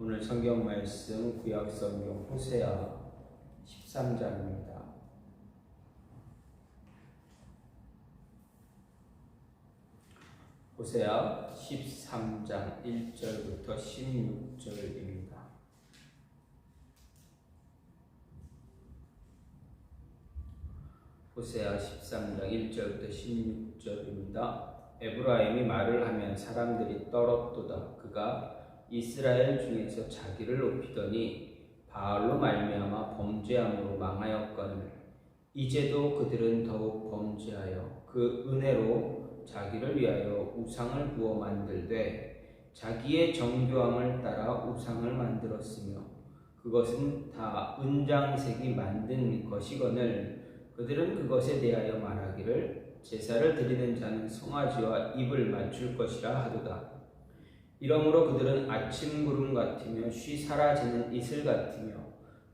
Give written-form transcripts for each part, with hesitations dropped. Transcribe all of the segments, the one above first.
오늘 성경 말씀 구약 성경 호세아 13장입니다. 호세아 13장 1절부터 16절입니다. 호세아 13장 1절부터 16절입니다. 에브라임이 말을 하면 사람들이 떨었도다. 그가 이스라엘 중에서 자기를 높이더니 바알로 말미암아 범죄함으로 망하였거늘 이제도 그들은 더욱 범죄하여 그 은혜로 자기를 위하여 우상을 부어 만들되 자기의 정교함을 따라 우상을 만들었으며 그것은 다 은장색이 만든 것이거늘 그들은 그것에 대하여 말하기를 제사를 드리는 자는 송아지와 입을 맞출 것이라 하도다. 이러므로 그들은 아침 구름 같으며 쉬 사라지는 이슬 같으며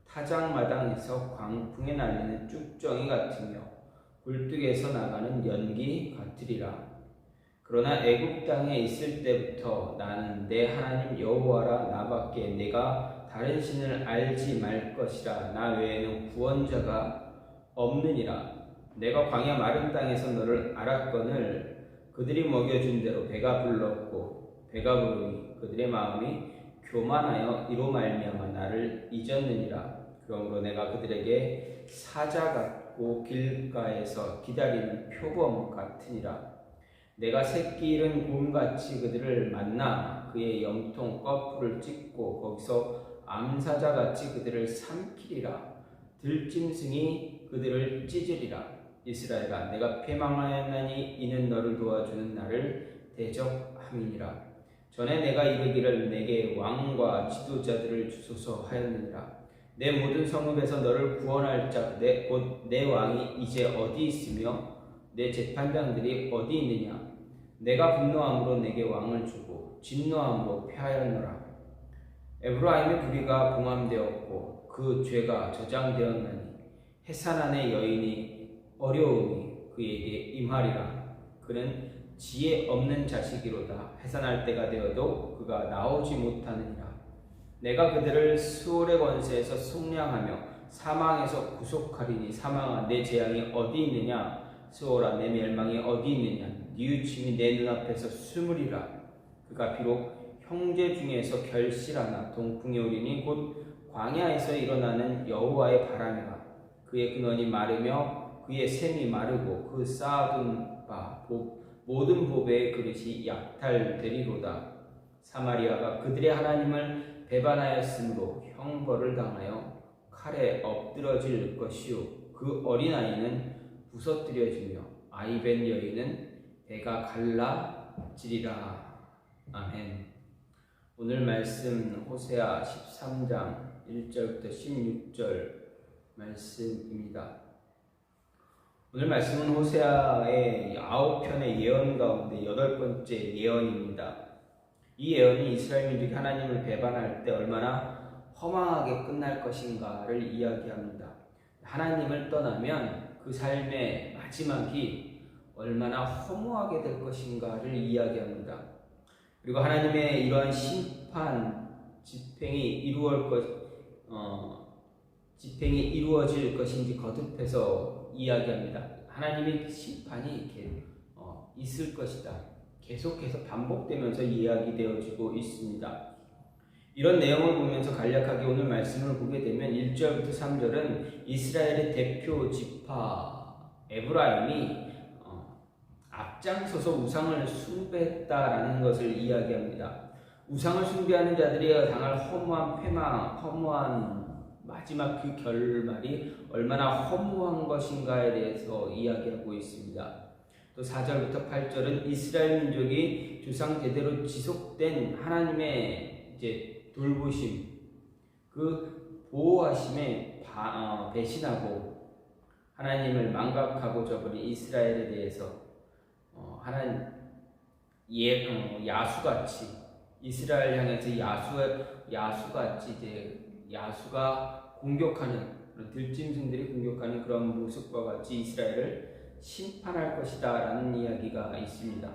타작마당에서 광풍에 날리는 쭉정이 같으며 굴뚝에서 나가는 연기 같으리라. 그러나 애굽 땅에 있을 때부터 나는 내 하나님 여호와라. 나밖에 내가 다른 신을 알지 말 것이라. 나 외에는 구원자가 없느니라. 내가 광야 마른 땅에서 너를 알았거늘 그들이 먹여준 대로 배가 불렀고 배가 부르니 그들의 마음이 교만하여 이로 말미암아 나를 잊었느니라. 그러므로 내가 그들에게 사자 같고 길가에서 기다리는 표범 같으니라. 내가 새끼 잃은 곰같이 그들을 만나 그의 염통 거풀을 찢고 거기서 암사자같이 그들을 삼키리라. 들짐승이 그들을 찢으리라. 이스라엘아, 내가 패망하였나니 이는 너를 도와주는 나를 대적함이니라. 전에 내가 이르기를 내게 왕과 지도자들을 주소서 하였느니라. 내 모든 성읍에서 너를 구원할 자 곧 내 왕이 이제 어디 있으며 내 재판장들이 어디 있느냐. 내가 분노함으로 내게 왕을 주고 진노함으로 패하였노라. 에브라임의 부리가 봉함되었고 그 죄가 저장되었나니 해산안의 여인이 어려움이 그에게 임하리라. 그는 지혜 없는 자식이로다. 해산할 때가 되어도 그가 나오지 못하느니라. 내가 그들을 수월의 권세에서 속량하며 사망에서 구속하리니 사망아 내 재앙이 어디 있느냐. 수월아 내 멸망이 어디 있느냐. 뉘우침이 내 눈앞에서 숨으리라. 그가 비록 형제 중에서 결실하나 동풍이 오리니 곧 광야에서 일어나는 여호와의 바람이라. 그의 근원이 마르며 그의 샘이 마르고 그 쌓아둔 바 모든 보배의 그릇이 약탈되리로다. 사마리아가 그들의 하나님을 배반하였으므로 형벌을 당하여 칼에 엎드러질 것이요 그 어린아이는 부서뜨려지며 아이벤 여인은 배가 갈라지리라. 아멘. 오늘 말씀 호세아 13장 1절부터 16절 말씀입니다. 오늘 말씀은 호세아의 9편의 예언 가운데 8번째 예언입니다. 이 예언이 이스라엘 민족이 하나님을 배반할 때 얼마나 허망하게 끝날 것인가를 이야기합니다. 하나님을 떠나면 그 삶의 마지막이 얼마나 허무하게 될 것인가를 이야기합니다. 그리고 하나님의 이러한 심판 집행이 이루어질 것인지 거듭해서 이야기합니다. 하나님의 심판이 이렇게 있을 것이다. 계속해서 반복되면서 이야기되어지고 있습니다. 이런 내용을 보면서 간략하게 오늘 말씀을 보게 되면 1절부터 3절은 이스라엘의 대표 지파 에브라임이 앞장서서 우상을 숭배했다라는 것을 이야기합니다. 우상을 숭배하는 자들이 당할 허무한 패망, 허무한 마지막 그 결말이 얼마나 허무한 것인가에 대해서 이야기하고 있습니다. 또 4절부터 8절은 이스라엘 민족이 조상 제대로 지속된 하나님의 이제 돌보심, 그 보호하심에 배신하고 하나님을 망각하고 버린 이스라엘에 대해서 하나님 야수같이 이스라엘 향해서 야수같이 이제 야수가 공격하는 그런 들짐승들이 공격하는 그런 모습과 같이 이스라엘을 심판할 것이다 라는 이야기가 있습니다.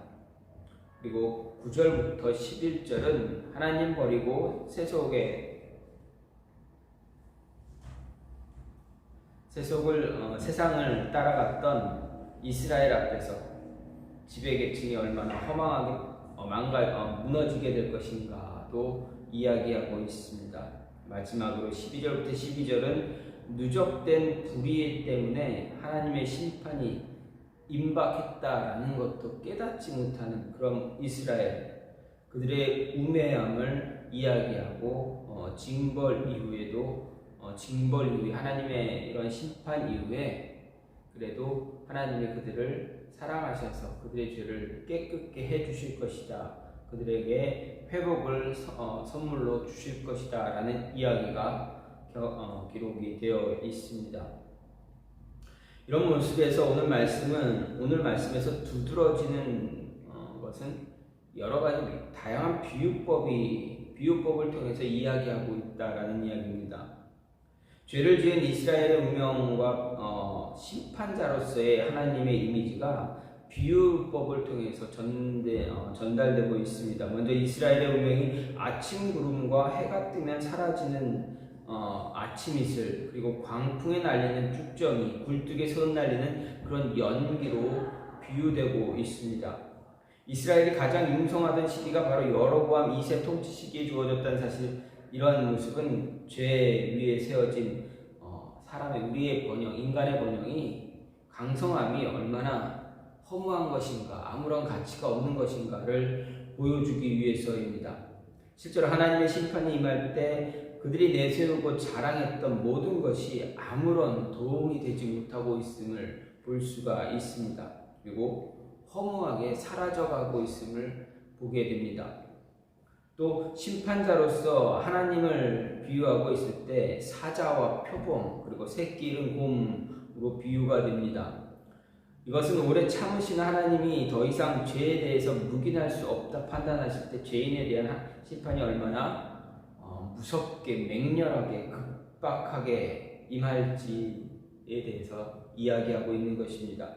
그리고 9절부터 11절은 하나님 버리고 세상을 따라갔던 이스라엘 앞에서 지배계층이 얼마나 허망하게 무너지게 될 것인가도 이야기하고 있습니다. 마지막으로 12절부터 12절은 누적된 불의 때문에 하나님의 심판이 임박했다라는 것도 깨닫지 못하는 그런 이스라엘, 그들의 우매함을 이야기하고 징벌 이후에 하나님의 이런 심판 이후에 그래도 하나님이 그들을 사랑하셔서 그들의 죄를 깨끗게 해주실 것이다, 그들에게 회복을 선물로 주실 것이다 라는 이야기가 기록이 되어 있습니다. 이런 모습에서 오늘 말씀에서 두드러지는 것은 여러 가지 다양한 비유법을 통해서 이야기하고 있다라는 이야기입니다. 죄를 지은 이스라엘의 운명과 심판자로서의 하나님의 이미지가 비유법을 통해서 전달되고 있습니다. 먼저 이스라엘의 운명이 아침 구름과 해가 뜨면 사라지는 아침 이슬, 그리고 광풍에 날리는 쭉정이, 굴뚝에 흩날리는 그런 연기로 비유되고 있습니다. 이스라엘이 가장 융성하던 시기가 바로 여로보암 2세 통치 시기에 주어졌다는 사실, 이러한 모습은 죄 위에 세워진 우리의 번영, 인간의 번영이 강성함이 얼마나 허무한 것인가, 아무런 가치가 없는 것인가를 보여주기 위해서입니다. 실제로 하나님의 심판이 임할 때 그들이 내세우고 자랑했던 모든 것이 아무런 도움이 되지 못하고 있음을 볼 수가 있습니다. 그리고 허무하게 사라져가고 있음을 보게 됩니다. 또 심판자로서 하나님을 비유하고 있을 때 사자와 표범, 그리고 새끼 잃은 곰으로 비유가 됩니다. 이것은 오래 참으시는 하나님이 더 이상 죄에 대해서 묵인할 수 없다 판단하실 때 죄인에 대한 심판이 얼마나 무섭게, 맹렬하게, 급박하게 임할지에 대해서 이야기하고 있는 것입니다.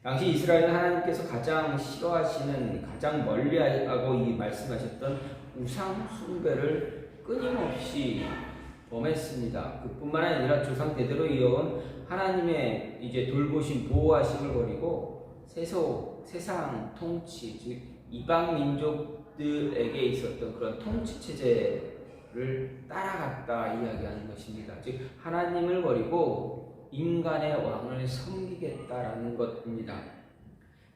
당시 이스라엘은 하나님께서 가장 싫어하시는, 가장 멀리하고 말씀하셨던 우상 숭배를 끊임없이 범했습니다. 그뿐만 아니라 조상 대대로 이어온 하나님의 이제 돌보심, 보호하심을 버리고 세상 통치, 즉 이방 민족들에게 있었던 그런 통치 체제를 따라갔다 이야기하는 것입니다. 즉 하나님을 버리고 인간의 왕을 섬기겠다라는 것입니다.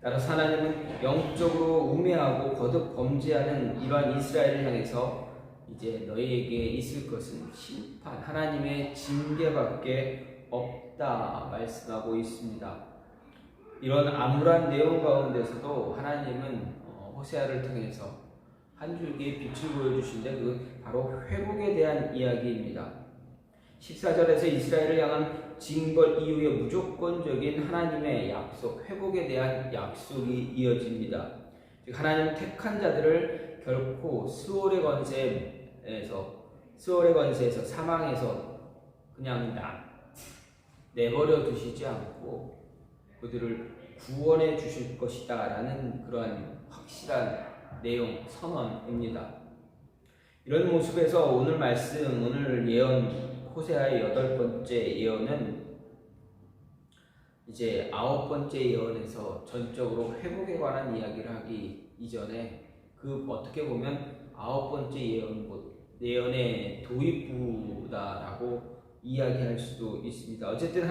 따라서 하나님은 영적으로 우매하고 거듭 범죄하는 이러한 이스라엘을 향해서 이제 너희에게 있을 것은 심판, 하나님의 징계밖에 없다 말씀하고 있습니다. 이런 암울한 내용 가운데서도 하나님은 호세아를 통해서 한 줄기의 빛을 보여주신데 그 바로 회복에 대한 이야기입니다. 14절에서 이스라엘을 향한 징벌 이후에 무조건적인 하나님의 약속, 회복에 대한 약속이 이어집니다. 즉 하나님 택한 자들을 결코 수월의 권세에서 사망해서 그냥 내버려 두시지 않고 그들을 구원해 주실 것이다 라는 그러한 확실한 내용, 선언입니다. 이런 모습에서 오늘 예언, 호세아의 8번째 예언은 이제 9번째 예언에서 전적으로 회복에 관한 이야기를 하기 이전에 어떻게 보면 9번째 예언의 도입부다라고 이야기할 수도 있습니다. 어쨌든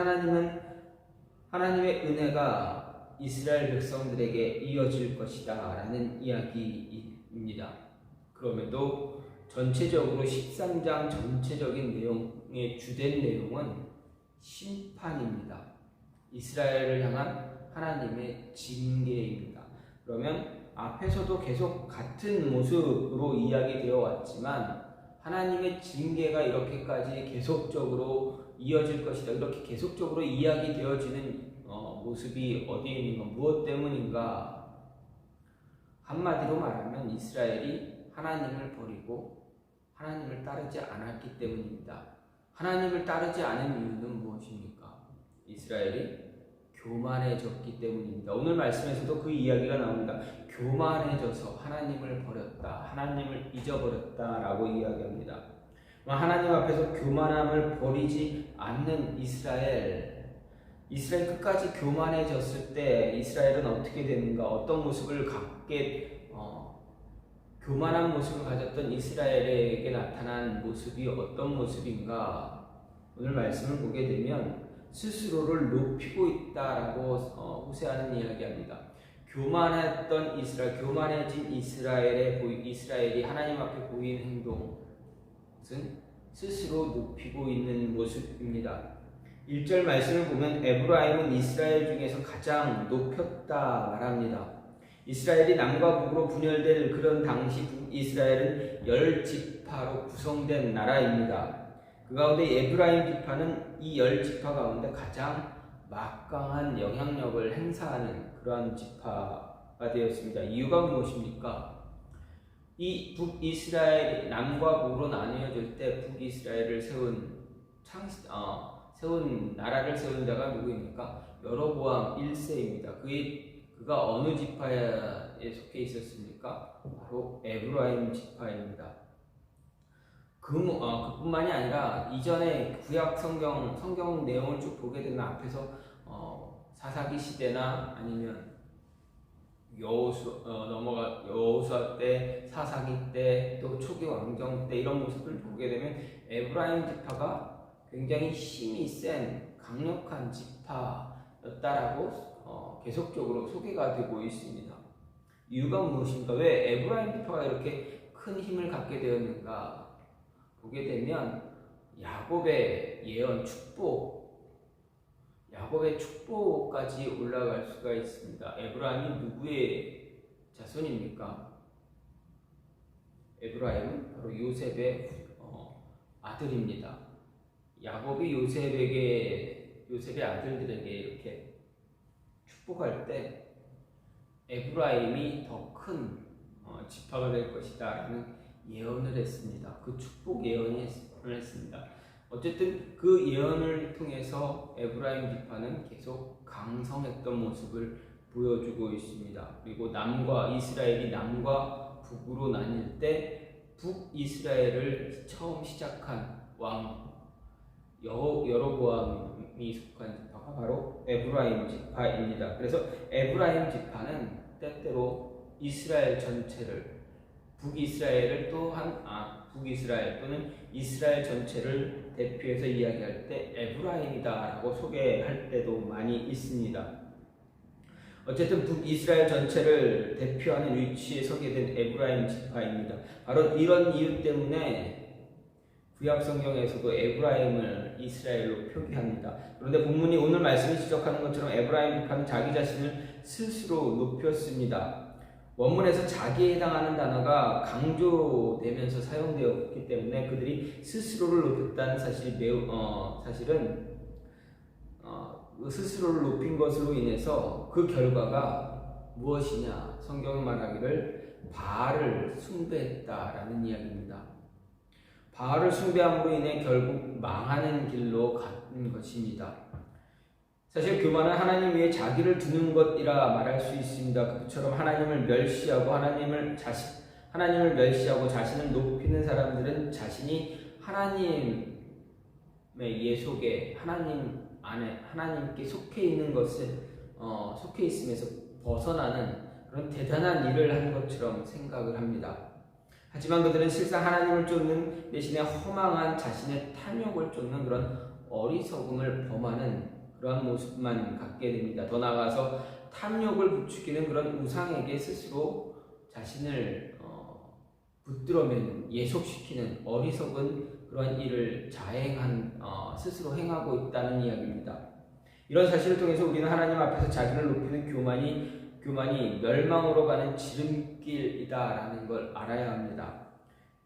하나님의 은혜가 이스라엘 백성들에게 이어질 것이다 라는 이야기입니다. 그럼에도 전체적으로 13장 전체적인 내용의 주된 내용은 심판입니다. 이스라엘을 향한 하나님의 징계입니다. 그러면 앞에서도 계속 같은 모습으로 이야기되어 왔지만 하나님의 징계가 이렇게까지 계속적으로 이어질 것이다, 이렇게 계속적으로 이야기되어지는 모습이 어디에 있는가, 무엇 때문인가? 한마디로 말하면 이스라엘이 하나님을 버리고 하나님을 따르지 않았기 때문입니다. 하나님을 따르지 않은 이유는 무엇입니까? 이스라엘이 교만해졌기 때문입니다. 오늘 말씀에서도 그 이야기가 나옵니다. 교만해져서 하나님을 버렸다, 하나님을 잊어버렸다라고 이야기합니다. 하나님 앞에서 교만함을 버리지 않는 이스라엘 끝까지 교만해졌을 때 이스라엘은 어떻게 되는가? 어떤 모습을 갖게 교만한 모습을 가졌던 이스라엘에게 나타난 모습이 어떤 모습인가? 오늘 말씀을 보게 되면 스스로를 높이고 있다라고 호세아는 이야기합니다. 교만했던 이스라엘, 교만해진 이스라엘이 하나님 앞에 보인 행동은 스스로 높이고 있는 모습입니다. 1절 말씀을 보면 에브라임은 이스라엘 중에서 가장 높였다 말합니다. 이스라엘이 남과 북으로 분열될 그런 당시 북이스라엘은 10지파로 구성된 나라입니다. 그 가운데 에브라임 지파는 이 10지파 가운데 가장 막강한 영향력을 행사하는 그러한 지파가 되었습니다. 이유가 무엇입니까? 이 북이스라엘이 남과 북으로 나뉘어질 때 북이스라엘을 세운 나라를 세운 자가 누구입니까? 여로보암 1세입니다. 그가 어느 지파에 속해 있었습니까? 바로 에브라임 지파입니다. 그뿐만이 아니라 이전에 구약 성경 내용을 쭉 보게 되면 앞에서 사사기 시대나 아니면 여호수아 때, 사사기 때, 또 초기 왕정 때 이런 모습을 보게 되면 에브라임 지파가 굉장히 힘이 센 강력한 지파였다라고 계속적으로 소개가 되고 있습니다. 이유가 무엇인가? 왜 에브라임 지파가 이렇게 큰 힘을 갖게 되었는가? 보게 되면 야곱의 예언, 야곱의 축복까지 올라갈 수가 있습니다. 에브라임이 누구의 자손입니까? 에브라임은 바로 요셉의 아들입니다. 야곱이 요셉의 아들들에게 이렇게 축복할 때 에브라임이 더 큰 지파가 될 것이다라는 예언을 했습니다. 그 축복 예언을 했습니다. 어쨌든 그 예언을 통해서 에브라임 지파는 계속 강성했던 모습을 보여주고 있습니다. 그리고 이스라엘이 남과 북으로 나뉠 때 북이스라엘을 처음 시작한 왕 여로보암이 속한 지파가 바로 에브라임 지파입니다. 그래서 에브라임 지파는 때때로 이스라엘 전체를 북이스라엘 또는 이스라엘 전체를 대표해서 이야기할 때 에브라임이다라고 소개할 때도 많이 있습니다. 어쨌든 북이스라엘 전체를 대표하는 위치에 서게 된 에브라임 지파입니다. 바로 이런 이유 때문에 구약 성경에서도 에브라임을 이스라엘로 표기합니다. 그런데 본문이 오늘 말씀이 지적하는 것처럼 에브라임 지파는 자기 자신을 스스로 높였습니다. 원문에서 자기에 해당하는 단어가 강조되면서 사용되었기 때문에 그들이 스스로를 높였다는 사실은 스스로를 높인 것으로 인해서 그 결과가 무엇이냐? 성경이 말하기를 바알을 숭배했다라는 이야기입니다. 바알을 숭배함으로 인해 결국 망하는 길로 간 것입니다. 사실 교만은 하나님 위에 자기를 두는 것이라 말할 수 있습니다. 그처럼 하나님을 멸시하고 자신을 높이는 사람들은 자신이 하나님의 예속에 하나님 안에 하나님께 속해 있는 것을 속해 있음에서 벗어나는 그런 대단한 일을 한 것처럼 생각을 합니다. 하지만 그들은 실상 하나님을 쫓는 대신에 허망한 자신의 탐욕을 쫓는 그런 어리석음을 범하는 그러한 모습만 갖게 됩니다. 더 나아가서 탐욕을 부추기는 그런 우상에게 스스로 자신을 붙들어매는 예속시키는 어리석은 그러한 일을 스스로 행하고 있다는 이야기입니다. 이런 사실을 통해서 우리는 하나님 앞에서 자기를 높이는 교만이 멸망으로 가는 지름길이다라는 걸 알아야 합니다.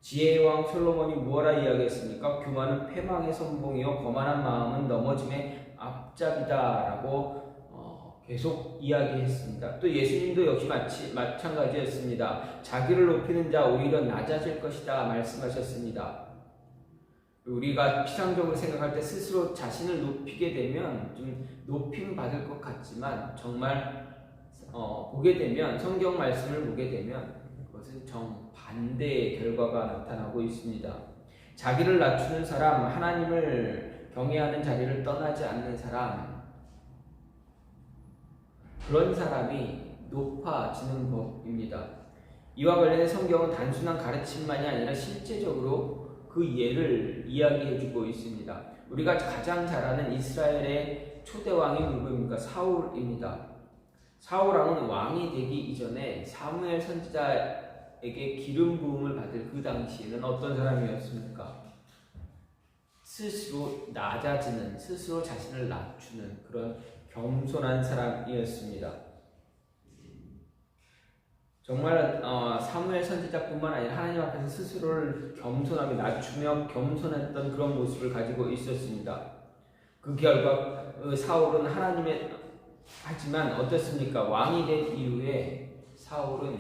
지혜의 왕 솔로몬이 무엇라 이야기했습니까? 교만은 패망의 선봉이요 거만한 마음은 넘어짐의 앞잡이다라고 계속 이야기했습니다. 또 예수님도 역시 마찬가지였습니다. 자기를 높이는 자 오히려 낮아질 것이다 말씀하셨습니다. 우리가 피상적으로 생각할 때 스스로 자신을 높이게 되면 좀 높임 받을 것 같지만 정말 보게 되면 성경 말씀을 보게 되면 그것은 정반대의 결과가 나타나고 있습니다. 자기를 낮추는 사람, 하나님을 경외하는 자리를 떠나지 않는 사람, 그런 사람이 높아지는 법입니다. 이와 관련해 성경은 단순한 가르침만이 아니라 실제적으로 그 예를 이야기해주고 있습니다. 우리가 가장 잘 아는 이스라엘의 초대왕이 누구입니까? 사울입니다. 사울 왕은 왕이 되기 이전에 사무엘 선지자에게 기름 부음을 받을 그 당시에는 어떤 사람이었습니까? 스스로 낮아지는, 스스로 자신을 낮추는 그런 겸손한 사람이었습니다. 정말 사무엘 선지자뿐만 아니라 하나님 앞에서 스스로를 겸손하게 낮추며 겸손했던 그런 모습을 가지고 있었습니다. 그 결과 사울은 하나님의 하지만 어떻습니까? 왕이 된 이후에 사울은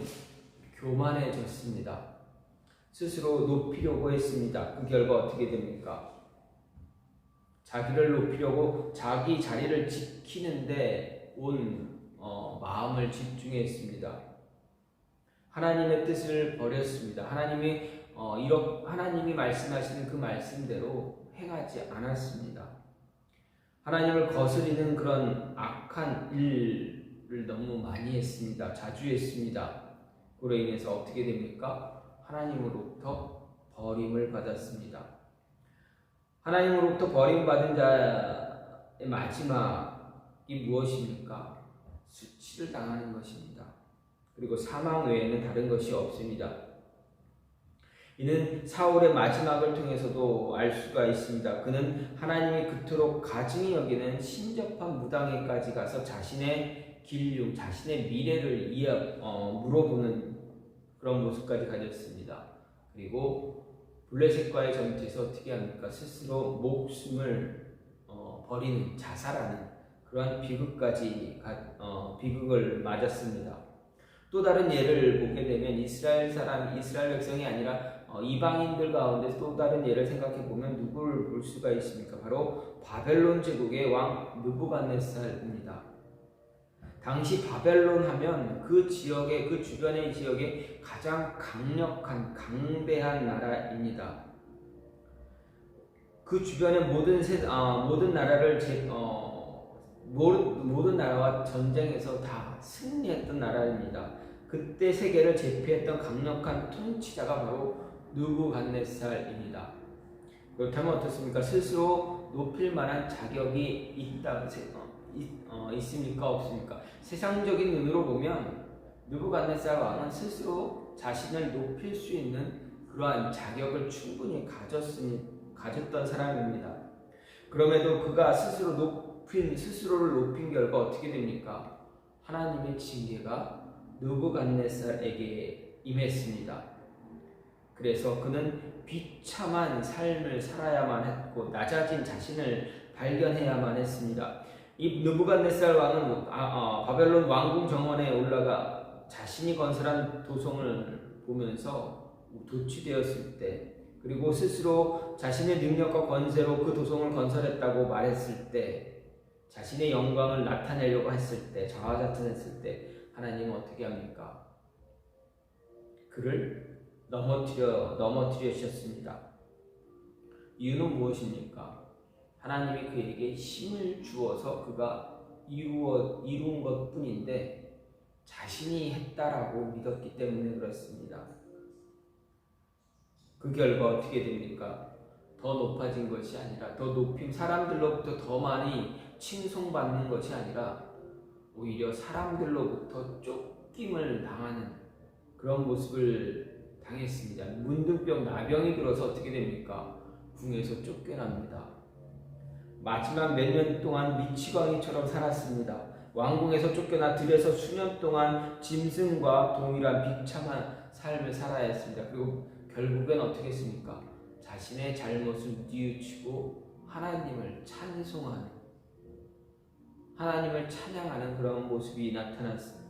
교만해졌습니다. 스스로 높이려고 했습니다. 그 결과 어떻게 됩니까? 자기를 높이려고 자기 자리를 지키는데 온 마음을 집중했습니다. 하나님의 뜻을 버렸습니다. 하나님이 말씀하시는 그 말씀대로 행하지 않았습니다. 하나님을 거스리는 그런 악한 일을 너무 많이 했습니다. 자주 했습니다. 그로 인해서 어떻게 됩니까? 하나님으로부터 버림을 받았습니다. 하나님으로부터 버림받은 자의 마지막이 무엇입니까? 수치를 당하는 것입니다. 그리고 사망 외에는 다른 것이 없습니다. 이는 사울의 마지막을 통해서도 알 수가 있습니다. 그는 하나님이 그토록 가증히 여기는 신접한 무당에까지 가서 자신의 길흉, 자신의 미래를 물어보는 그런 모습까지 가졌습니다. 그리고 블레셋과의 전투에서 어떻게 합니까? 스스로 목숨을 버리는, 자살하는 그러한 비극을 맞았습니다. 또 다른 예를 보게 되면 이스라엘 백성이 아니라 이방인들 가운데 또 다른 예를 생각해 보면 누구를 볼 수가 있습니까? 바로 바벨론 제국의 왕 느부갓네살입니다. 당시 바벨론 하면 그 주변의 지역에 가장 강력한 강대한 나라입니다. 그 주변의 모든 나라와 전쟁에서 다 승리했던 나라입니다. 그때 세계를 제패했던 강력한 통치자가 바로 느부갓네살입니다. 그렇다면 어떻습니까? 스스로 높일 만한 자격이 있습니까? 없습니까? 세상적인 눈으로 보면 느부갓네살 왕은 스스로 자신을 높일 수 있는 그러한 자격을 충분히 가졌던 사람입니다. 그럼에도 그가 스스로를 높인 결과 어떻게 됩니까? 하나님의 징계가 느부갓네살에게 임했습니다. 그래서 그는 비참한 삶을 살아야만 했고 낮아진 자신을 발견해야만 했습니다. 이 느부갓네살 왕은 바벨론 왕궁 정원에 올라가 자신이 건설한 도성을 보면서 도취되었을 때, 그리고 스스로 자신의 능력과 권세로 그 도성을 건설했다고 말했을 때, 자신의 영광을 나타내려고 했을 때, 자화자찬했을 때 하나님은 어떻게 합니까? 그를 넘어뜨리셨습니다. 이유는 무엇입니까? 하나님이 그에게 힘을 주어서 그가 이룬 것 뿐인데 자신이 했다라고 믿었기 때문에 그렇습니다. 그 결과 어떻게 됩니까? 더 높아진 것이 아니라 사람들로부터 더 많이 칭송받는 것이 아니라 오히려 사람들로부터 쫓김을 당하는 그런 모습을 당했습니다. 문둥병, 나병이 들어서 어떻게 됩니까? 궁에서 쫓겨납니다. 마지막 몇 년 동안 미치광이처럼 살았습니다. 왕궁에서 쫓겨나 들에서 수년 동안 짐승과 동일한 비참한 삶을 살아야 했습니다. 그리고 결국엔 어떻게 했습니까? 자신의 잘못을 뉘우치고 하나님을 찬양하는 그런 모습이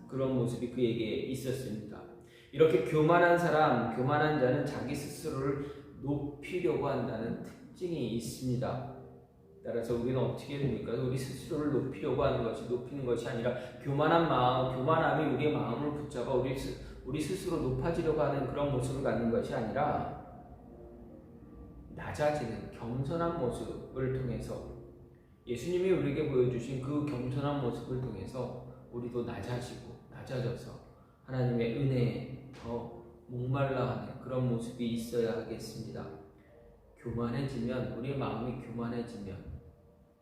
그런 모습이 그에게 있었습니다. 이렇게 교만한 자는 자기 스스로를 높이려고 한다는 특징이 있습니다. 따라서 우리는 어떻게 됩니까? 우리 스스로를 높이는 것이 아니라 교만함이 우리의 마음을 붙잡아 우리 스스로 높아지려고 하는 그런 모습을 갖는 것이 아니라 낮아지는 겸손한 모습을 통해서 예수님이 우리에게 보여주신 그 겸손한 모습을 통해서 우리도 낮아져서 하나님의 은혜에 더 목말라하는 그런 모습이 있어야 하겠습니다. 우리의 마음이 교만해지면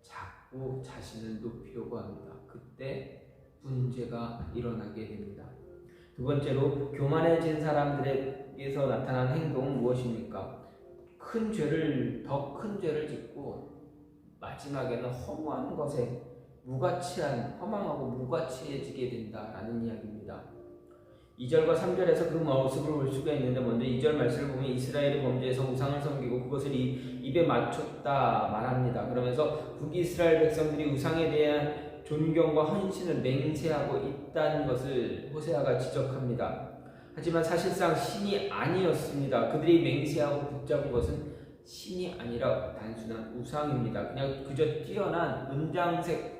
자꾸 자신을 높이려고 합니다. 그때 문제가 일어나게 됩니다. 두 번째로, 교만해진 사람들에게서 나타나는 행동은 무엇입니까? 더 큰 죄를 짓고 마지막에는 허망하고 무가치해지게 된다라는 이야기입니다. 2절과 3절에서 그 모습을 볼 수가 있는데, 먼저 2절 말씀을 보면 이스라엘의 범죄에서 우상을 섬기고 그것을 입에 맞췄다 말합니다. 그러면서 북이스라엘 백성들이 우상에 대한 존경과 헌신을 맹세하고 있다는 것을 호세아가 지적합니다. 하지만 사실상 신이 아니었습니다. 그들이 맹세하고 붙잡은 것은 신이 아니라 단순한 우상입니다. 그냥 그저 뛰어난 은장색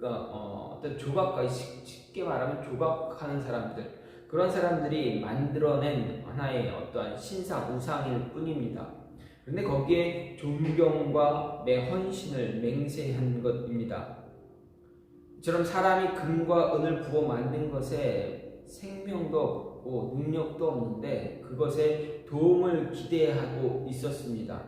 어떤 조각가, 쉽게 말하면 조각하는 사람들, 그런 사람들이 만들어낸 하나의 어떠한 신상, 우상일 뿐입니다. 그런데 거기에 존경과 헌신을 맹세한 것입니다. 이처럼 사람이 금과 은을 부어 만든 것에 생명도 없고 능력도 없는데 그것에 도움을 기대하고 있었습니다.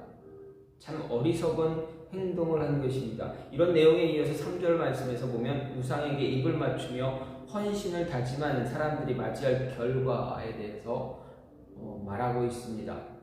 참 어리석은 행동을 한 것입니다. 이런 내용에 이어서 3절 말씀에서 보면 우상에게 입을 맞추며 헌신을 다짐하는 사람들이 맞이할 결과에 대해서 말하고 있습니다.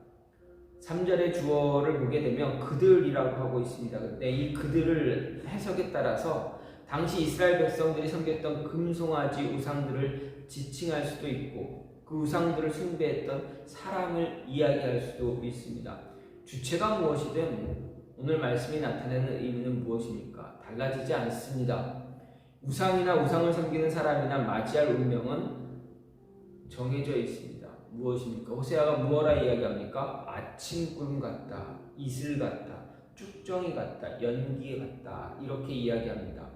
3절의 주어를 보게 되면 그들이라고 하고 있습니다. 근데 이 그들을 해석에 따라서 당시 이스라엘 백성들이 섬겼던 금송아지 우상들을 지칭할 수도 있고 그 우상들을 숭배했던 사람을 이야기할 수도 있습니다. 주체가 무엇이든 오늘 말씀이 나타내는 의미는 무엇입니까? 달라지지 않습니다. 우상을 섬기는 사람이나 맞이할 운명은 정해져 있습니다. 무엇입니까? 호세아가 무엇라 이야기합니까? 아침 구름 같다, 이슬 같다, 쭉정이 같다, 연기 같다, 이렇게 이야기합니다.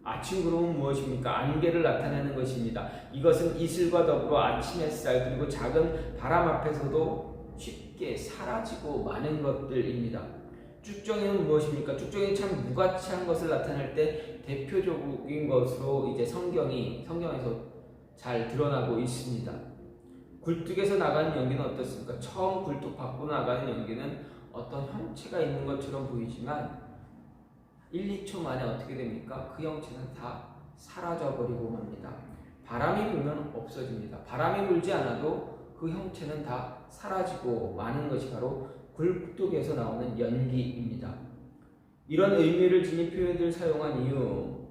아침 구름은 무엇입니까? 안개를 나타내는 것입니다. 이것은 이슬과 더불어 아침 햇살 그리고 작은 바람 앞에서도 쉽게 사라지고 마는 것들입니다. 쭉정이는 무엇입니까? 쭉정이는 참 무가치한 것을 나타낼 때 대표적인 것으로 이제 성경에서 잘 드러나고 있습니다. 굴뚝에서 나가는 연기는 어떻습니까? 처음 굴뚝 밖으로 나가는 연기는 어떤 형체가 있는 것처럼 보이지만 1, 2초 만에 어떻게 됩니까? 그 형체는 다 사라져버리고 맙니다. 바람이 불면 없어집니다. 바람이 불지 않아도 그 형체는 다 사라지고 마는 것이 바로 굴뚝에서 나오는 연기입니다. 이런 의미를 지닌 표현들을 사용한 이유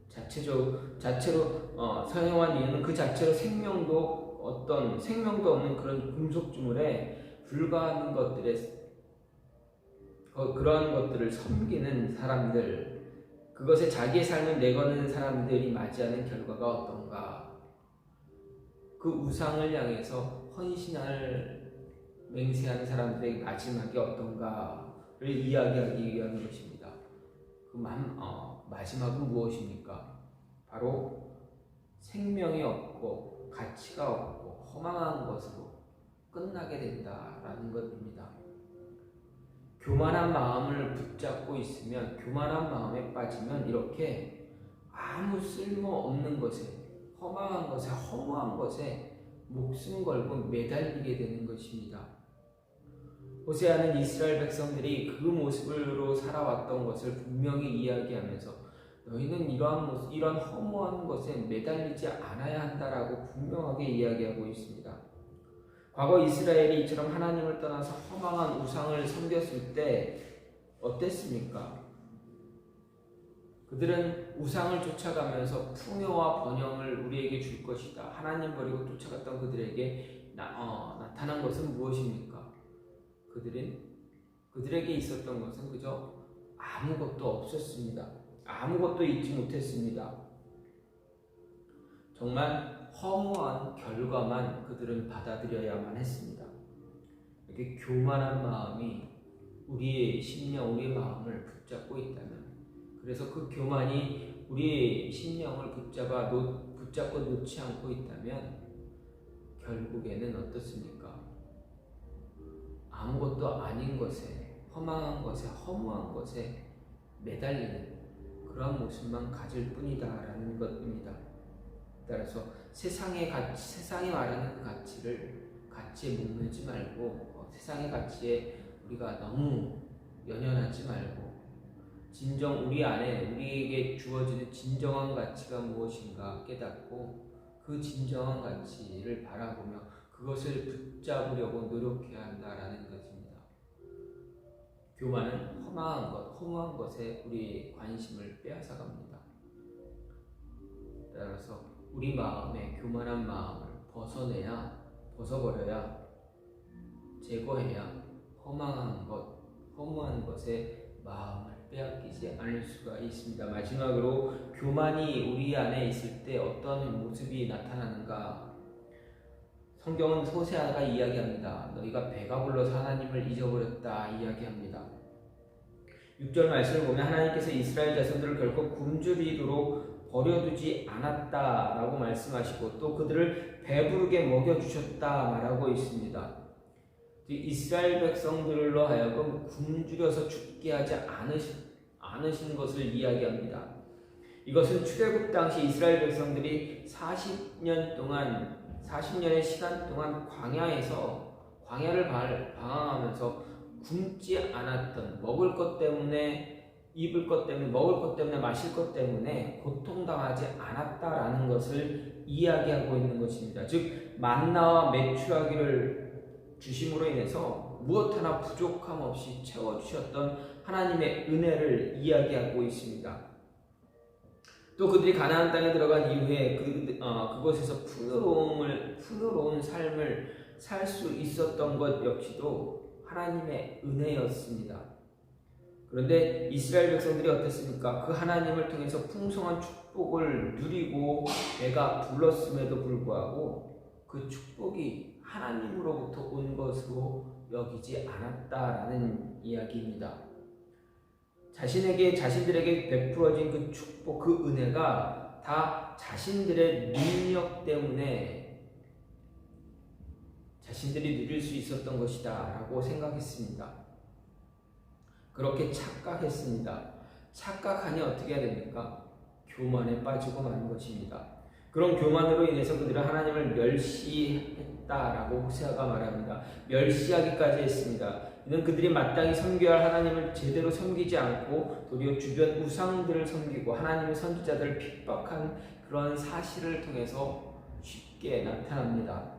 자체로 사용한 이유는 그 자체로 생명도 없는 그런 금속주물에 불과한 그런 것들을 섬기는 사람들, 그것에 자기의 삶을 내거는 사람들이 맞이하는 결과가 어떤가? 그 우상을 향해서 헌신할 맹세하는 사람들의 마지막이 어떤가를 이야기하기 위한 것입니다. 그 마지막은 무엇입니까? 바로 생명이 없고 가치가 없고 허망한 것으로 끝나게 된다라는 것입니다. 교만한 마음을 붙잡고 있으면, 교만한 마음에 빠지면 이렇게 아무 쓸모없는 것에, 허망한 것에, 허무한 것에 목숨 걸고 매달리게 되는 것입니다. 호세아는 이스라엘 백성들이 그 모습으로 살아왔던 것을 분명히 이야기하면서 너희는 이런 허무한 것에 매달리지 않아야 한다라고 분명하게 이야기하고 있습니다. 과거 이스라엘이 이처럼 하나님을 떠나서 허망한 우상을 섬겼을 때 어땠습니까? 그들은 우상을 쫓아가면서 풍요와 번영을 우리에게 줄 것이다. 하나님 버리고 쫓아갔던 그들에게 나타난 것은 무엇입니까? 그들에게 있었던 것은 그저 아무것도 없었습니다. 아무것도 잊지 못했습니다. 정말 허무한 결과만 그들은 받아들여야만 했습니다. 이렇게 교만한 마음이 우리의 심령, 우리의 마음을 붙잡고 있다면, 그래서 그 교만이 우리의 심령을 붙잡고 놓지 않고 있다면 결국에는 어떻습니까? 아무것도 아닌 것에, 허망한 것에, 허무한 것에 매달리는 그런 모습만 가질 뿐이다라는 것입니다. 따라서 세상이 말하는 그 가치에 목매지 말고, 세상의 가치에 우리가 너무 연연하지 말고, 진정 우리 안에 우리에게 주어지는 진정한 가치가 무엇인가 깨닫고 그 진정한 가치를 바라보며 그것을 붙잡으려고 노력해야 한다라는 것입니다. 교만은 허무한 것에 우리의 관심을 빼앗아갑니다. 따라서 우리 마음에 교만한 마음을 벗어버려야, 제거해야 허무한 것에 마음을 빼앗기지 않을 수가 있습니다. 마지막으로 교만이 우리 안에 있을 때 어떤 모습이 나타나는가? 성경은 호세아가 이야기합니다. 너희가 배가 불러서 하나님을 잊어버렸다 이야기합니다. 6절 말씀을 보면 하나님께서 이스라엘 자손들을 결코 굶주리도록 버려두지 않았다라고 말씀하시고 또 그들을 배부르게 먹여주셨다 말하고 있습니다. 이스라엘 백성들로 하여금 굶주려서 죽게 하지 않으신 것을 이야기합니다. 이것은 출애굽 당시 이스라엘 백성들이 40년의 시간 동안 광야를 방황하면서 굶지 않았던, 먹을 것 때문에, 입을 것 때문에, 먹을 것 때문에, 마실 것 때문에 고통당하지 않았다라는 것을 이야기하고 있는 것입니다. 즉 만나와 메추라기를 주심으로 인해서 무엇 하나 부족함 없이 채워주셨던 하나님의 은혜를 이야기하고 있습니다. 또 그들이 가나안 땅에 들어간 이후에 그곳에서 풍요로운 삶을 살 수 있었던 것 역시도 하나님의 은혜였습니다. 그런데 이스라엘 백성들이 어땠습니까? 그 하나님을 통해서 풍성한 축복을 누리고 배가 불렀음에도 불구하고 그 축복이 하나님으로부터 온 것으로 여기지 않았다라는 이야기입니다. 자신들에게 베풀어진 그 축복, 그 은혜가 다 자신들의 능력 때문에 자신들이 누릴 수 있었던 것이다 라고 생각했습니다. 그렇게 착각했습니다. 착각하니 어떻게 해야 됩니까? 교만에 빠지고 마는 것입니다. 그런 교만으로 인해서 그들은 하나님을 멸시했다라고 호세아가 말합니다. 멸시하기까지 했습니다. 이는 그들이 마땅히 섬겨야 할 하나님을 제대로 섬기지 않고 도리어 주변 우상들을 섬기고 하나님의 선지자들을 핍박한 그런 사실을 통해서 쉽게 나타납니다.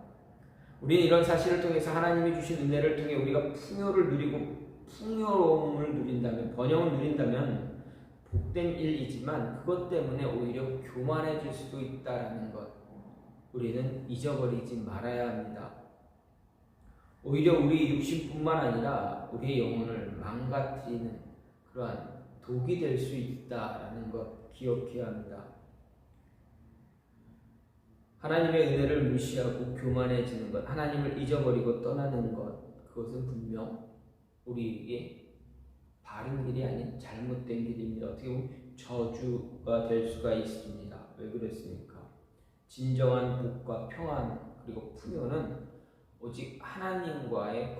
우리는 이런 사실을 통해서 하나님이 주신 은혜를 통해 우리가 풍요를 누리고 풍요로움을 누린다면, 번영을 누린다면 복된 일이지만 그것 때문에 오히려 교만해질 수도 있다는 것, 우리는 잊어버리지 말아야 합니다. 오히려 우리 육신뿐만 아니라 우리의 영혼을 망가뜨리는 그러한 독이 될 수 있다는 것 기억해야 합니다. 하나님의 은혜를 무시하고 교만해지는 것, 하나님을 잊어버리고 떠나는 것, 그것은 분명 우리에게 바른 길이 아닌 잘못된 길입니다. 어떻게 보면 저주가 될 수가 있습니다. 왜 그랬습니까? 진정한 복과 평안 그리고 풍요는 오직 하나님과의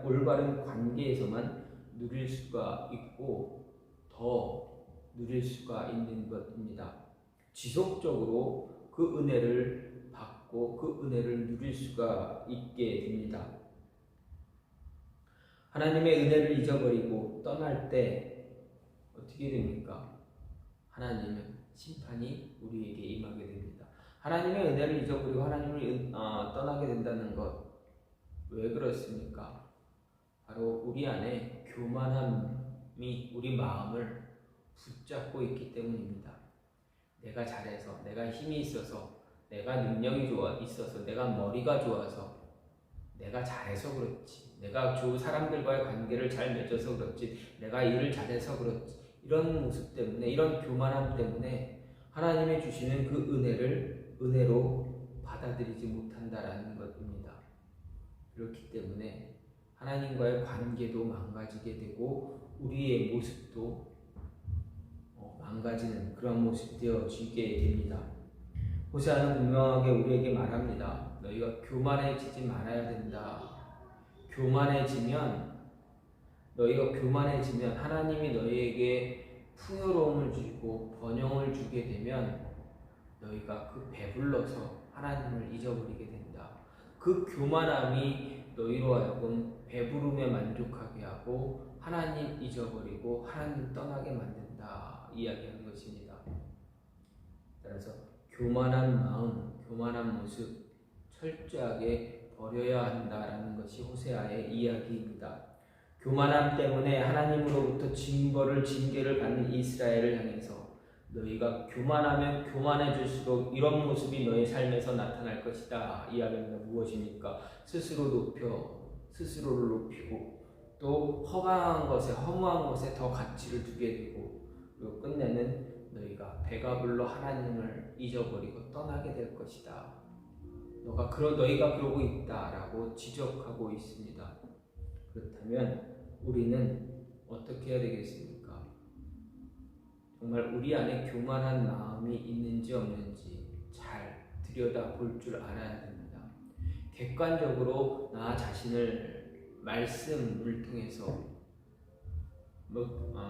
올바른 관계에서만 누릴 수가 있고 더 누릴 수가 있는 것입니다. 지속적으로 그 은혜를 받고 그 은혜를 누릴 수가 있게 됩니다. 하나님의 은혜를 잊어버리고 떠날 때 어떻게 됩니까? 하나님은 심판이 우리에게 임하게 됩니다. 하나님의 은혜를 잊어버리고 하나님을 떠나게 된다는 것, 왜 그렇습니까? 바로 우리 안에 교만함이 우리 마음을 붙잡고 있기 때문입니다. 내가 잘해서, 내가 힘이 있어서, 내가 능력이 있어서, 내가 머리가 좋아서, 내가 잘해서 그렇지, 내가 사람들과의 관계를 잘 맺어서 그렇지, 내가 일을 잘해서 그렇지, 이런 모습 때문에, 이런 교만함 때문에 하나님이 주시는 그 은혜를 은혜로 받아들이지 못한다라는 것입니다. 그렇기 때문에 하나님과의 관계도 망가지게 되고 우리의 모습도 망가지는 그런 모습 되어지게 됩니다. 호세아는 분명하게 우리에게 말합니다. 너희가 교만해지지 말아야 된다. 너희가 교만해지면 하나님이 너희에게 풍요로움을 주고 번영을 주게 되면 너희가 그 배불러서 하나님을 잊어버리게 된다. 그 교만함이 너희로 하여금 배부름에 만족하게 하고 하나님 잊어버리고 하나님 떠나게 만든다 이야기하는 것입니다. 따라서 교만한 마음, 교만한 모습 철저하게 버려야 한다라는 것이 호세아의 이야기입니다. 교만함 때문에 하나님으로부터 징계를 받는 이스라엘을 향해서 너희가 교만하면 교만해질수록 이런 모습이 너희 삶에서 나타날 것이다 이야기합니다. 무엇입니까? 스스로를 높이고 또 허망한 것에 허무한 것에 더 가치를 두게 되고 그리고 끝내는 너희가 배가 불러 하나님을 잊어버리고 떠나게 될 것이다. 너희가 그러고 있다라고 지적하고 있습니다. 그렇다면 우리는 어떻게 해야 되겠습니까? 정말 우리 안에 교만한 마음이 있는지 없는지 잘 들여다볼 줄 알아야 됩니다. 객관적으로 나 자신을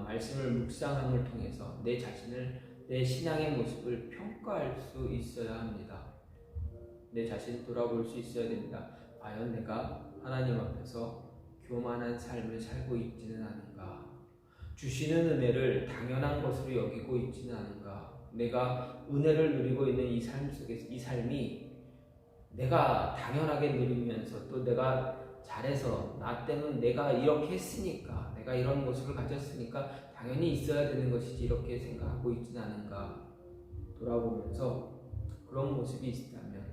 말씀을 묵상함을 통해서 내 자신을 내 신앙의 모습을 평가할 수 있어야 합니다. 내 자신을 돌아볼 수 있어야 됩니다. 과연 내가 하나님 앞에서 교만한 삶을 살고 있지는 않은가? 주시는 은혜를 당연한 것으로 여기고 있지는 않은가? 내가 은혜를 누리고 있는 이 삶 속에서 이 삶이 내가 당연하게 누리면서 또 내가 잘해서 나 때문에 내가 이렇게 했으니까 내가 이런 모습을 가졌으니까 당연히 있어야 되는 것이지 이렇게 생각하고 있지는 않은가? 돌아보면서 그런 모습이 있다면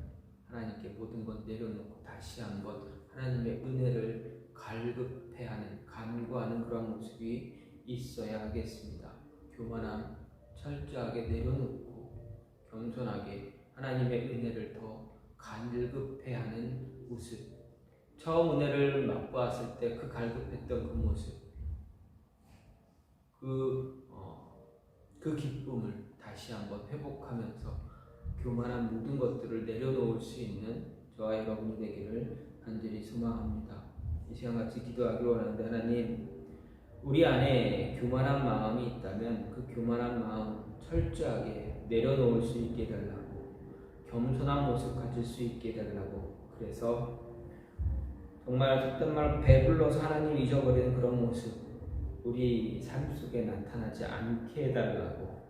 하나님께 모든 것 내려놓고 다시 한번 하나님의 은혜를 갈급해하는 간구하는 그런 모습이 있어야 하겠습니다. 교만함 철저하게 내려놓고 겸손하게 하나님의 은혜를 더 갈급해하는 모습. 처음 은혜를 맛보았을 때 그 갈급했던 그 모습, 그 기쁨을 다시 한번 회복하면서 교만한 모든 것들을 내려놓을 수 있는 저와 여러분이 되기를 간절히 소망합니다. 이 시간 같이 기도하기 원하는데 하나님, 우리 안에 교만한 마음이 있다면 그 교만한 마음 철저하게 내려놓을 수 있게 해달라고, 겸손한 모습 가질 수 있게 해달라고, 그래서 정말 속된 말로 배불러서 하나님 잊어버리는 그런 모습 우리 삶 속에 나타나지 않게 해달라고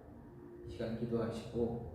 시간 기도하시고